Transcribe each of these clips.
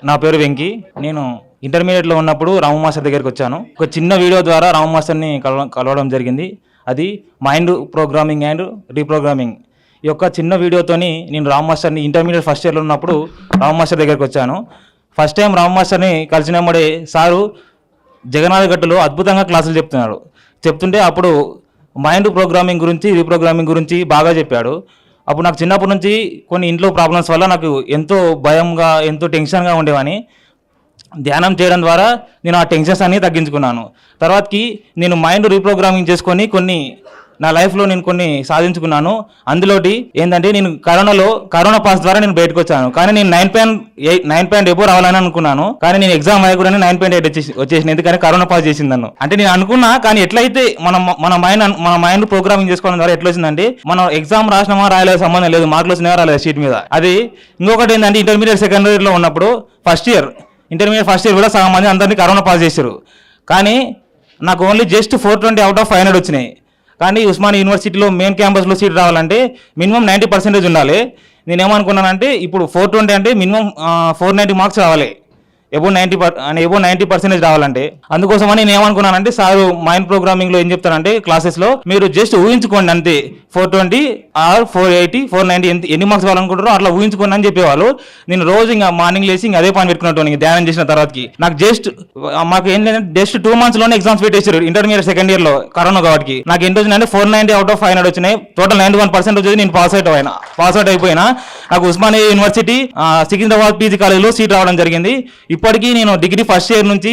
నా పేరు వెంకీ. నేను ఇంటర్మీడియట్లో ఉన్నప్పుడు రాము మాస్టర్ దగ్గరికి వచ్చాను. ఒక చిన్న వీడియో ద్వారా రాము మాస్టర్ని కలవడం జరిగింది. అది మైండ్ ప్రోగ్రామింగ్ అండ్ రీప్రోగ్రామింగ్. ఈ యొక్క చిన్న వీడియోతోని నేను రాము మాస్టర్ని ఇంటర్మీడియట్ ఫస్ట్ ఇయర్లో ఉన్నప్పుడు రాము మాస్టర్ దగ్గరికి వచ్చాను. ఫస్ట్ టైం రాము మాస్టర్ని కలిసినప్పుడే సారు జగన్నాథ్ గట్టులో అద్భుతంగా క్లాసులు చెప్తుంటే అప్పుడు మైండ్ ప్రోగ్రామింగ్ గురించి రీప్రోగ్రామింగ్ గురించి బాగా చెప్పాడు. అప్పుడు నాకు చిన్నప్పటి నుంచి కొన్ని ఇంట్లో ప్రాబ్లమ్స్ వల్ల నాకు ఎంతో భయంగా ఎంతో టెన్షన్గా ఉండేవాని. ధ్యానం చేయడం ద్వారా నేను ఆ టెన్షన్స్ అన్నీ తగ్గించుకున్నాను. తర్వాతకి నేను మైండ్ రీప్రోగ్రామింగ్ చేసుకొని నా లైఫ్లో నేను కొన్ని సాధించుకున్నాను. అందులోటి ఏంటంటే నేను కరోనా పాస్ ద్వారా నేను బయటకు వచ్చాను. కానీ నేను 9.8 రావాలని అనుకున్నాను. కానీ నేను ఎగ్జామ్ అయ్యి కూడా 9.8 వచ్చేసిన. ఎందుకంటే కరోనా పాస్ చేసింది నన్ను. అంటే నేను అనుకున్నా, కానీ ఎట్లయితే మన మైండ్ ప్రోగ్రామింగ్ చేసుకోవడం ద్వారా ఎట్లా వచ్చిందంటే మనం ఎగ్జామ్ రాసినామా రాయలేదు సంబంధం లేదు, మార్కులు వచ్చినాయా రాలేదు షీట్ మీద. అది ఇంకొకటి ఏంటంటే ఇంటర్మీడియట్ సెకండ్ ఇయర్లో ఉన్నప్పుడు ఇంటర్మీడియట్ ఫస్ట్ ఇయర్ కూడా సగం మంది అందరినీ కరోనా పాస్ చేశారు. కానీ నాకు ఓన్లీ జస్ట్ 420 out of 500 వచ్చినాయి. కానీ ఉస్మానియా యూనివర్సిటీలో మెయిన్ క్యాంపస్లో సీట్ రావాలంటే మినిమం 90% ఉండాలి. నేనేమనుకున్నానంటే ఇప్పుడు 420 అంటే మినిమం 490 మార్క్స్ రావాలి, ఎబో 90% రావాలంటే. అందుకోసమని నేను ఏమనుకున్నానంటే సార్ మైండ్ ప్రోగ్రామింగ్లో ఏం చెప్తారంటే క్లాసెస్లో మీరు జస్ట్ ఊహించుకోండి అంతే, 420 ఆర్ 480 490 ఎన్ని మార్క్స్ కావాలనుకుంటారో అట్లా ఊహించుకోండి అని చెప్పేవాళ్ళు. నేను రోజు ఇంకా మార్నింగ్ లేసి ఇంకా అదే పని పెట్టుకున్నట్టు ధ్యానం చేసిన తర్వాతకి మాకు ఏం లేదంటే జస్ట్ 2 months లోనే ఎగ్జామ్స్ పెట్టేశారు ఇంటర్మీడియట్ సెకండ్ ఇయర్లో కరోనా కాబట్టి. నాకు ఎంత వచ్చిందంటే 490 out of 500 వచ్చినాయి. టోటల్ 91% వచ్చేది నేను పాస్ అవుట్ అయిపోయినా. నాకు ఉస్మానియా యూనివర్సిటీ సికింద్రాబాద్ పీజీ కాలేజ్లో సీట్ రావడం జరిగింది. ఇప్పటికీ నేను డిగ్రీ ఫస్ట్ ఇయర్ నుంచి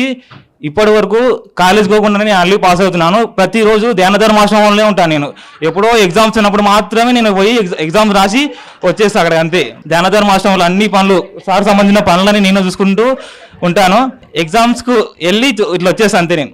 ఇప్పటి వరకు కాలేజ్ పోకుండానే నేను అల్లి పాస్ అవుతున్నాను. ప్రతిరోజు ధ్యాన ధర్మాశ్రమంలోనే ఉంటాను. నేను ఎప్పుడో ఎగ్జామ్స్ ఉన్నప్పుడు మాత్రమే నేను పోయి ఎగ్జామ్స్ రాసి వచ్చేస్తా అక్కడ అంతే. ధ్యాన ధర్మాశ్రమంలో అన్ని పనులు సార్ సంబంధించిన పనులని నేను చూసుకుంటూ ఉంటాను. ఎగ్జామ్స్కు వెళ్ళి ఇట్లా వచ్చేస్తా అంతే నేను.